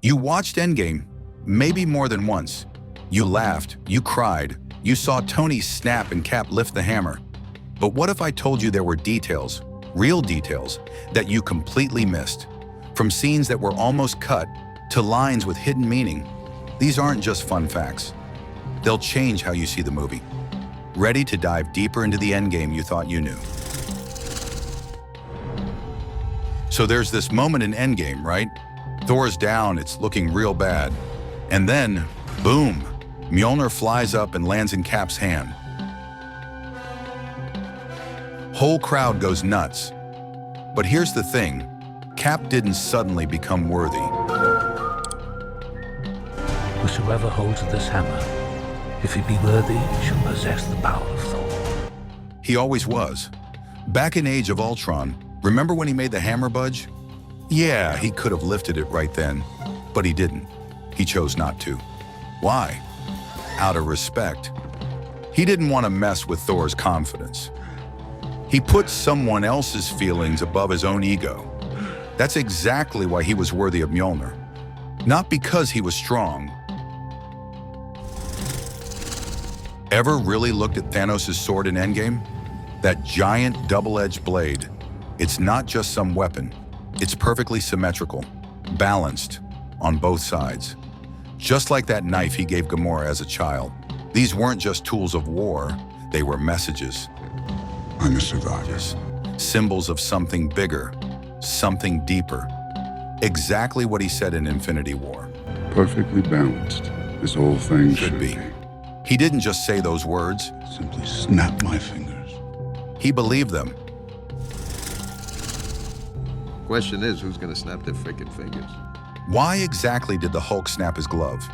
You watched Endgame, maybe more than once. You laughed, you cried, you saw Tony snap and Cap lift the hammer. But what if I told you there were details, real details, that you completely missed? From scenes that were almost cut to lines with hidden meaning. These aren't just fun facts. They'll change how you see the movie. Ready to dive deeper into the Endgame you thought you knew? So there's this moment in Endgame, right? Thor's down, it's looking real bad. And then, boom, Mjolnir flies up and lands in Cap's hand. Whole crowd goes nuts. But here's the thing, Cap didn't suddenly become worthy. Whosoever holds this hammer, if he be worthy, shall possess the power of Thor. He always was. Back in Age of Ultron, remember when he made the hammer budge? Yeah, he could have lifted it right then, but he didn't. He chose not to. Why? Out of respect. He didn't want to mess with Thor's confidence. He put someone else's feelings above his own ego. That's exactly why he was worthy of Mjolnir. Not because he was strong. Ever really looked at Thanos' sword in Endgame? That giant double-edged blade. It's not just some weapon. It's perfectly symmetrical, balanced on both sides. Just like that knife he gave Gamora as a child. These weren't just tools of war, they were messages. I'm a survivor. Symbols of something bigger, something deeper. Exactly what he said in Infinity War. Perfectly balanced. This whole thing Should be. He didn't just say those words. Simply snap my fingers. He believed them. Question is, who's gonna snap their freaking fingers? Why exactly did the Hulk snap his glove?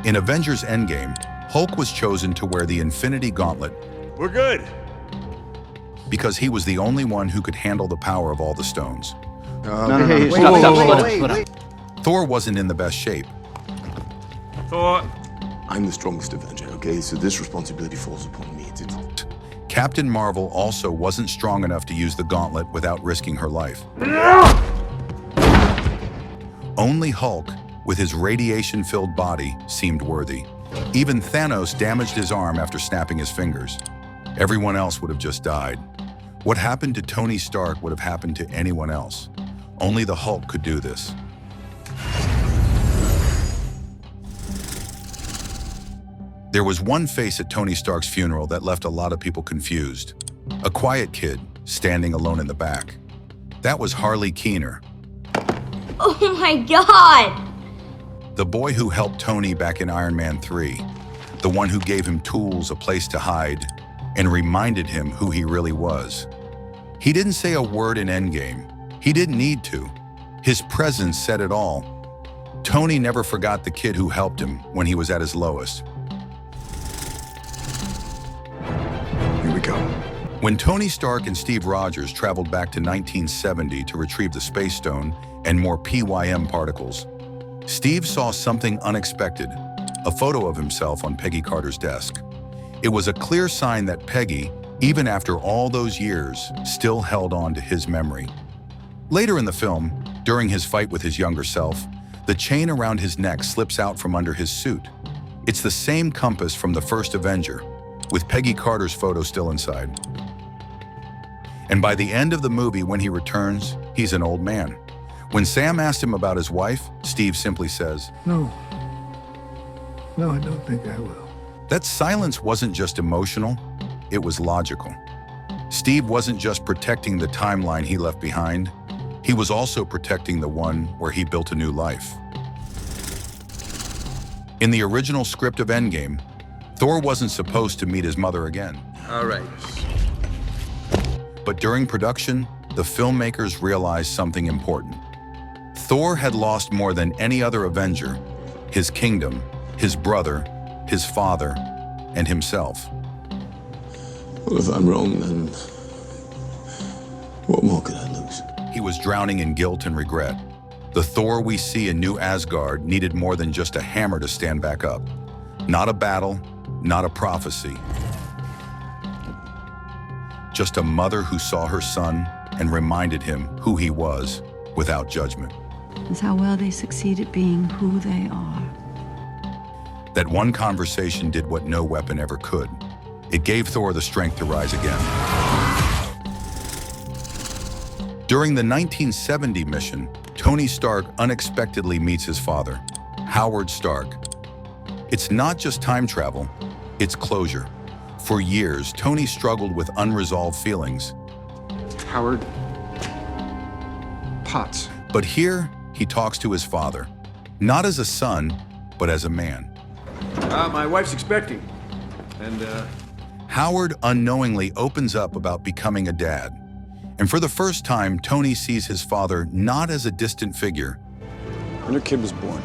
In Avengers Endgame, Hulk was chosen to wear the Infinity Gauntlet. We're good. Because he was the only one who could handle the power of all the stones. Wait. Thor wasn't in the best shape. Thor. I'm the strongest Avenger, okay? So this responsibility falls upon me. Captain Marvel also wasn't strong enough to use the gauntlet without risking her life. Only Hulk, with his radiation-filled body, seemed worthy. Even Thanos damaged his arm after snapping his fingers. Everyone else would have just died. What happened to Tony Stark would have happened to anyone else. Only the Hulk could do this. There was one face at Tony Stark's funeral that left a lot of people confused. A quiet kid, standing alone in the back. That was Harley Keener. Oh my God! The boy who helped Tony back in Iron Man 3. The one who gave him tools, a place to hide, and reminded him who he really was. He didn't say a word in Endgame. He didn't need to. His presence said it all. Tony never forgot the kid who helped him when he was at his lowest. Here we go. When Tony Stark and Steve Rogers traveled back to 1970 to retrieve the Space Stone and more PYM particles, Steve saw something unexpected, a photo of himself on Peggy Carter's desk. It was a clear sign that Peggy, even after all those years, still held on to his memory. Later in the film, during his fight with his younger self, the chain around his neck slips out from under his suit. It's the same compass from the first Avenger, with Peggy Carter's photo still inside. And by the end of the movie, when he returns, he's an old man. When Sam asked him about his wife, Steve simply says, No, I don't think I will. That silence wasn't just emotional, it was logical. Steve wasn't just protecting the timeline he left behind, he was also protecting the one where he built a new life. In the original script of Endgame, Thor wasn't supposed to meet his mother again. All right. But during production, the filmmakers realized something important. Thor had lost more than any other Avenger, his kingdom, his brother, his father, and himself. Well, if I'm wrong, then what more could I lose? He was drowning in guilt and regret. The Thor we see in New Asgard needed more than just a hammer to stand back up. Not a battle, not a prophecy. Just a mother who saw her son and reminded him who he was without judgment. is how well they succeed at being who they are. That one conversation did what no weapon ever could. It gave Thor the strength to rise again. During the 1970 mission, Tony Stark unexpectedly meets his father, Howard Stark. It's not just time travel, it's closure. For years, Tony struggled with unresolved feelings. Howard Potts. But here, he talks to his father, not as a son, but as a man. My wife's expecting. And, Howard unknowingly opens up about becoming a dad. And for the first time, Tony sees his father not as a distant figure, When your kid was born,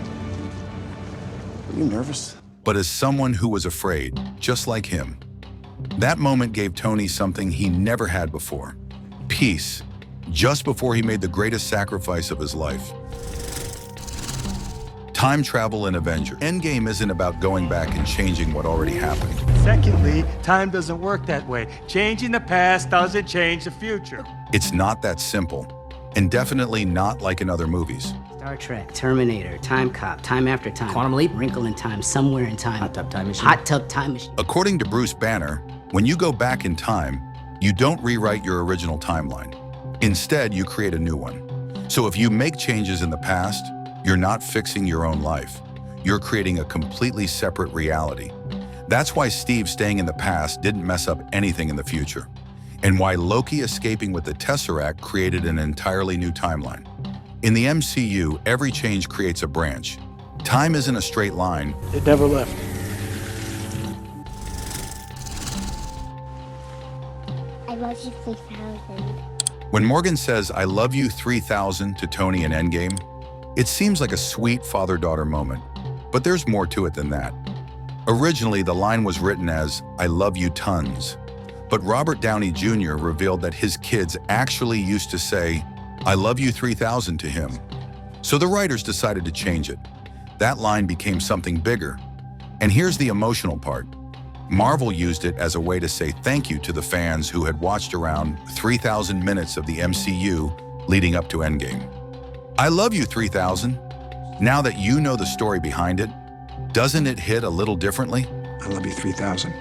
were you nervous? but as someone who was afraid, just like him. That moment gave Tony something he never had before: peace, just before he made the greatest sacrifice of his life. Time travel in Avengers. Endgame isn't about going back and changing what already happened. Secondly, time doesn't work that way. Changing the past doesn't change the future. It's not that simple, and definitely not like in other movies. Star Trek, Terminator, Time Cop, Time After Time, Quantum Leap, Wrinkle in Time, Somewhere in Time, Hot Tub Time Machine. Hot Tub Time Machine. According to Bruce Banner, when you go back in time, you don't rewrite your original timeline. Instead, you create a new one. So if you make changes in the past, you're not fixing your own life. You're creating a completely separate reality. That's why Steve staying in the past didn't mess up anything in the future, and why Loki escaping with the Tesseract created an entirely new timeline. In the MCU, every change creates a branch. Time isn't a straight line. It never left. I love you 3000. When Morgan says, "I love you 3000" to Tony in Endgame, it seems like a sweet father-daughter moment, but there's more to it than that. Originally, the line was written as, "I love you tons," but Robert Downey Jr. revealed that his kids actually used to say, "I love you 3000" to him. So the writers decided to change it. That line became something bigger. And here's the emotional part. Marvel used it as a way to say thank you to the fans who had watched around 3,000 minutes of the MCU leading up to Endgame. I love you 3000. Now that you know the story behind it, doesn't it hit a little differently? I love you 3000.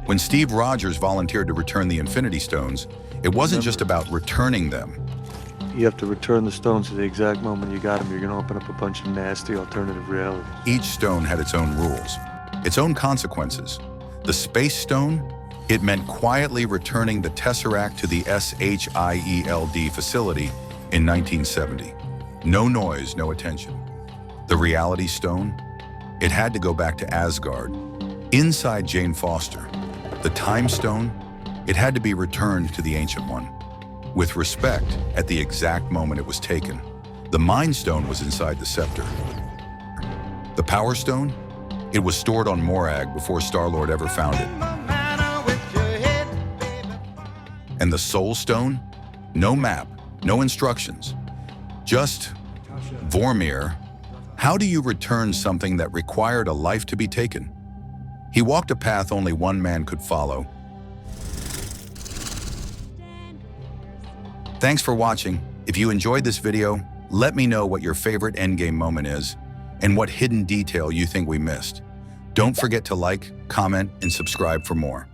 When Steve Rogers volunteered to return the Infinity Stones, it wasn't just about returning them. You have to return the stones to the exact moment you got them. You're going to open up a bunch of nasty alternative realities. Each stone had its own rules, its own consequences. The Space Stone, it meant quietly returning the Tesseract to the SHIELD facility in 1970. No noise, no attention. The Reality Stone, it had to go back to Asgard, inside Jane Foster. The Time Stone, it had to be returned to the Ancient One, with respect at the exact moment it was taken. The Mind Stone was inside the Scepter. The Power Stone, it was stored on Morag before Star-Lord ever found it. And the Soul Stone, no map, no instructions, just Vormir. How do you return something that required a life to be taken? He walked a path only one man could follow. Thanks for watching. If you enjoyed this video, let me know what your favorite Endgame moment is and what hidden detail you think we missed. Don't forget to like, comment, and subscribe for more.